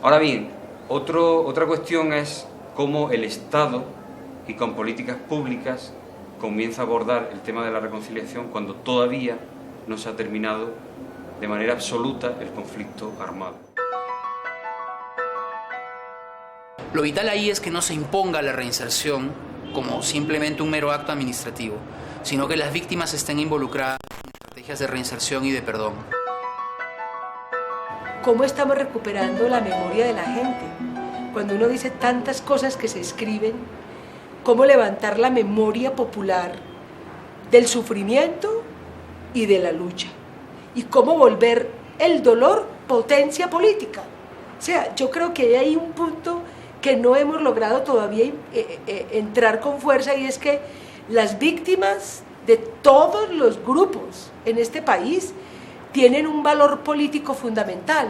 Ahora bien, otra cuestión es cómo el Estado, y con políticas públicas, comienza a abordar el tema de la reconciliación cuando todavía no se ha terminado de manera absoluta el conflicto armado. Lo vital ahí es que no se imponga la reinserción como simplemente un mero acto administrativo, sino que las víctimas estén involucradas en estrategias de reinserción y de perdón. ¿Cómo estamos recuperando la memoria de la gente? Cuando uno dice tantas cosas que se escriben, ¿cómo levantar la memoria popular del sufrimiento y de la lucha? ¿Y cómo volver el dolor potencia política? O sea, yo creo que hay un punto que no hemos logrado todavía entrar con fuerza, y es que las víctimas de todos los grupos en este país tienen un valor político fundamental,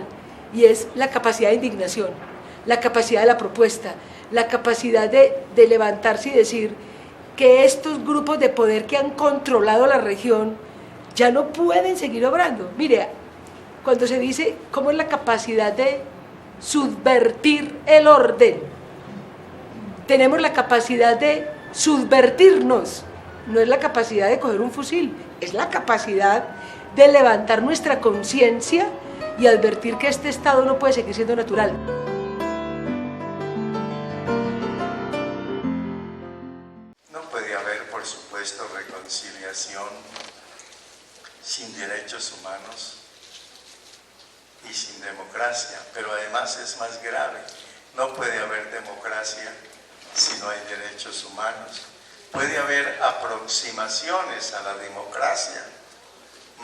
y es la capacidad de indignación, la capacidad de la propuesta, la capacidad de levantarse y decir que estos grupos de poder que han controlado la región ya no pueden seguir obrando. Mire, cuando se dice cómo es la capacidad de subvertir el orden, tenemos la capacidad de subvertirnos, no es la capacidad de coger un fusil, es la capacidad de levantar nuestra conciencia y advertir que este Estado no puede seguir siendo natural. No puede haber, por supuesto, reconciliación sin derechos humanos y sin democracia, pero además es más grave. No puede haber democracia si no hay derechos humanos. Puede haber aproximaciones a la democracia,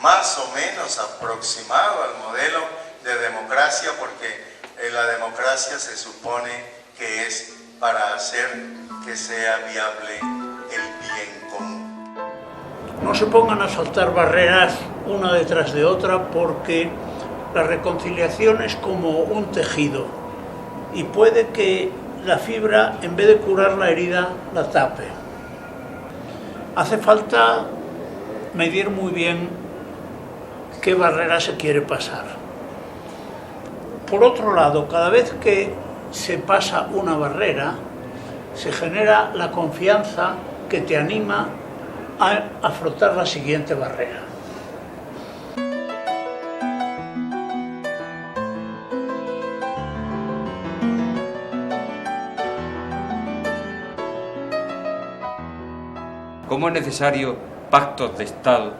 más o menos aproximado al modelo de democracia, porque la democracia se supone que es para hacer que sea viable el bien común. No se pongan a saltar barreras una detrás de otra, porque la reconciliación es como un tejido y puede que la fibra, en vez de curar la herida, la tape. Hace falta medir muy bien qué barrera se quiere pasar. Por otro lado, cada vez que se pasa una barrera, se genera la confianza que te anima a afrontar la siguiente barrera. ¿Cómo es necesario pactos de Estado,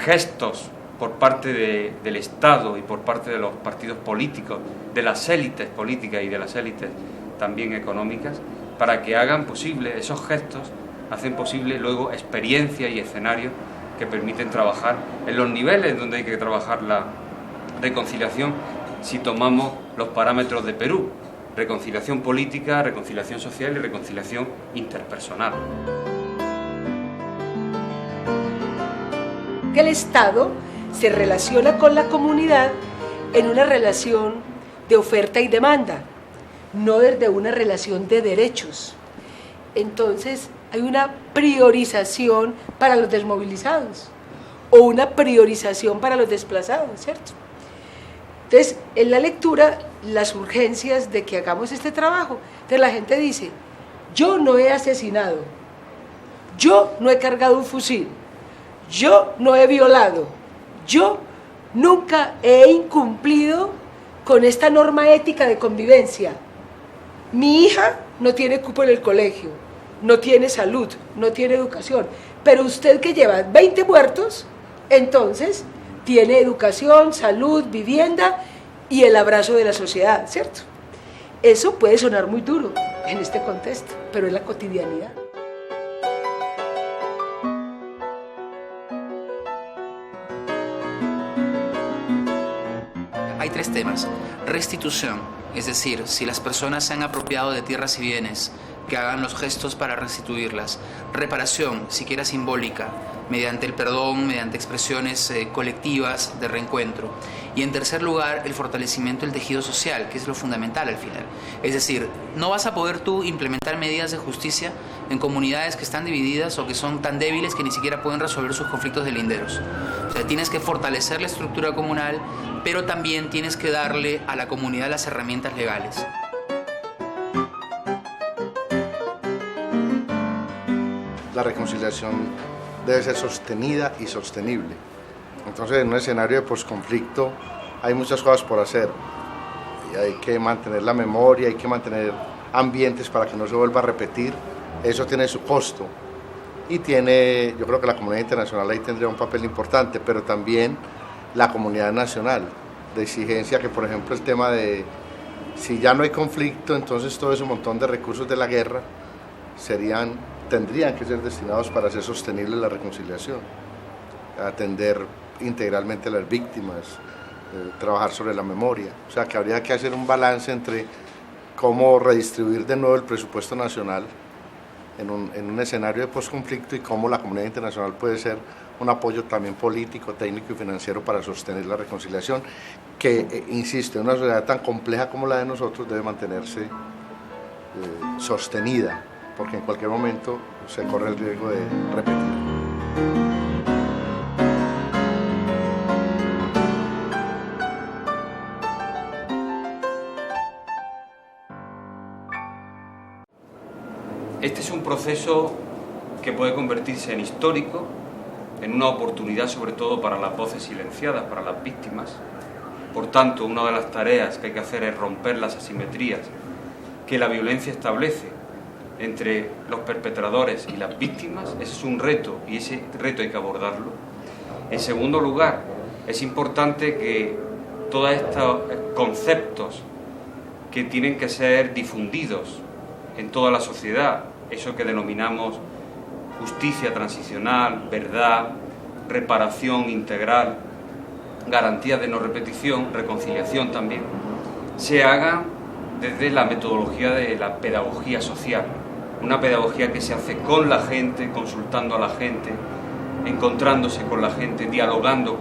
gestos por parte del Estado y por parte de los partidos políticos, de las élites políticas y de las élites también económicas, para que hagan posible esos gestos, hacen posible luego experiencias y escenarios que permiten trabajar en los niveles donde hay que trabajar la reconciliación? Si tomamos los parámetros de Perú: reconciliación política, reconciliación social y reconciliación interpersonal. Que el Estado se relaciona con la comunidad en una relación de oferta y demanda, no desde una relación de derechos. Entonces hay una priorización para los desmovilizados o una priorización para los desplazados, ¿cierto? Entonces, en la lectura, las urgencias de que hagamos este trabajo. Entonces la gente dice: yo no he asesinado, yo no he cargado un fusil, yo no he violado, yo nunca he incumplido con esta norma ética de convivencia. Mi hija no tiene cupo en el colegio, no tiene salud, no tiene educación, pero usted, que lleva 20 muertos, entonces tiene educación, salud, vivienda y el abrazo de la sociedad, ¿cierto? Eso puede sonar muy duro en este contexto, pero es la cotidianidad. Hay tres temas: restitución, es decir, si las personas se han apropiado de tierras y bienes que hagan los gestos para restituirlas. Reparación, siquiera simbólica, mediante el perdón, mediante expresiones colectivas de reencuentro. Y en tercer lugar, el fortalecimiento del tejido social, que es lo fundamental al final. Es decir, no vas a poder tú implementar medidas de justicia en comunidades que están divididas o que son tan débiles que ni siquiera pueden resolver sus conflictos de linderos. O sea, tienes que fortalecer la estructura comunal, pero también tienes que darle a la comunidad las herramientas legales. La reconciliación debe ser sostenida y sostenible. Entonces, en un escenario de posconflicto hay muchas cosas por hacer. Y hay que mantener la memoria, hay que mantener ambientes para que no se vuelva a repetir. Eso tiene su costo. Y yo creo que la comunidad internacional ahí tendría un papel importante, pero también la comunidad nacional, de exigencia que, por ejemplo, el tema de si ya no hay conflicto, entonces todo ese montón de recursos de la guerra tendrían que ser destinados para hacer sostenible la reconciliación, atender integralmente a las víctimas, trabajar sobre la memoria. O sea, que habría que hacer un balance entre cómo redistribuir de nuevo el presupuesto nacional en un escenario de posconflicto y cómo la comunidad internacional puede ser un apoyo también político, técnico y financiero para sostener la reconciliación, que, insisto, en una sociedad tan compleja como la de nosotros debe mantenerse sostenida, porque en cualquier momento se corre el riesgo de repetir. Este es un proceso que puede convertirse en histórico, en una oportunidad sobre todo para las voces silenciadas, para las víctimas. Por tanto, una de las tareas que hay que hacer es romper las asimetrías que la violencia establece entre los perpetradores y las víctimas. Ese es un reto y ese reto hay que abordarlo. En segundo lugar, es importante que todos estos conceptos que tienen que ser difundidos en toda la sociedad, eso que denominamos justicia transicional, verdad, reparación integral, garantía de no repetición, reconciliación también, se haga desde la metodología de la pedagogía social, una pedagogía que se hace con la gente, consultando a la gente, encontrándose con la gente, dialogando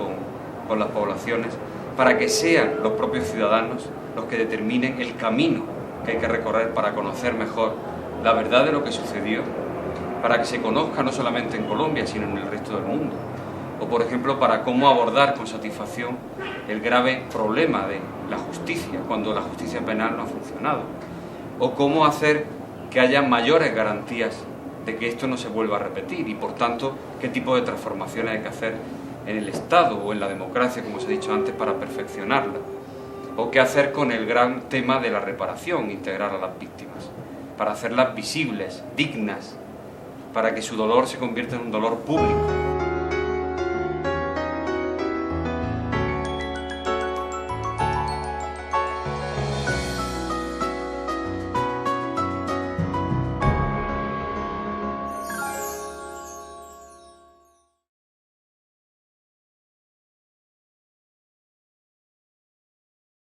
con las poblaciones, para que sean los propios ciudadanos los que determinen el camino que hay que recorrer para conocer mejor la verdad de lo que sucedió, para que se conozca no solamente en Colombia, sino en el resto del mundo. O, por ejemplo, para cómo abordar con satisfacción el grave problema de la justicia, cuando la justicia penal no ha funcionado. O cómo hacer que haya mayores garantías de que esto no se vuelva a repetir y, por tanto, qué tipo de transformaciones hay que hacer en el Estado o en la democracia, como os he dicho antes, para perfeccionarla. O qué hacer con el gran tema de la reparación integral a las víctimas, para hacerlas visibles, dignas, para que su dolor se convierta en un dolor público.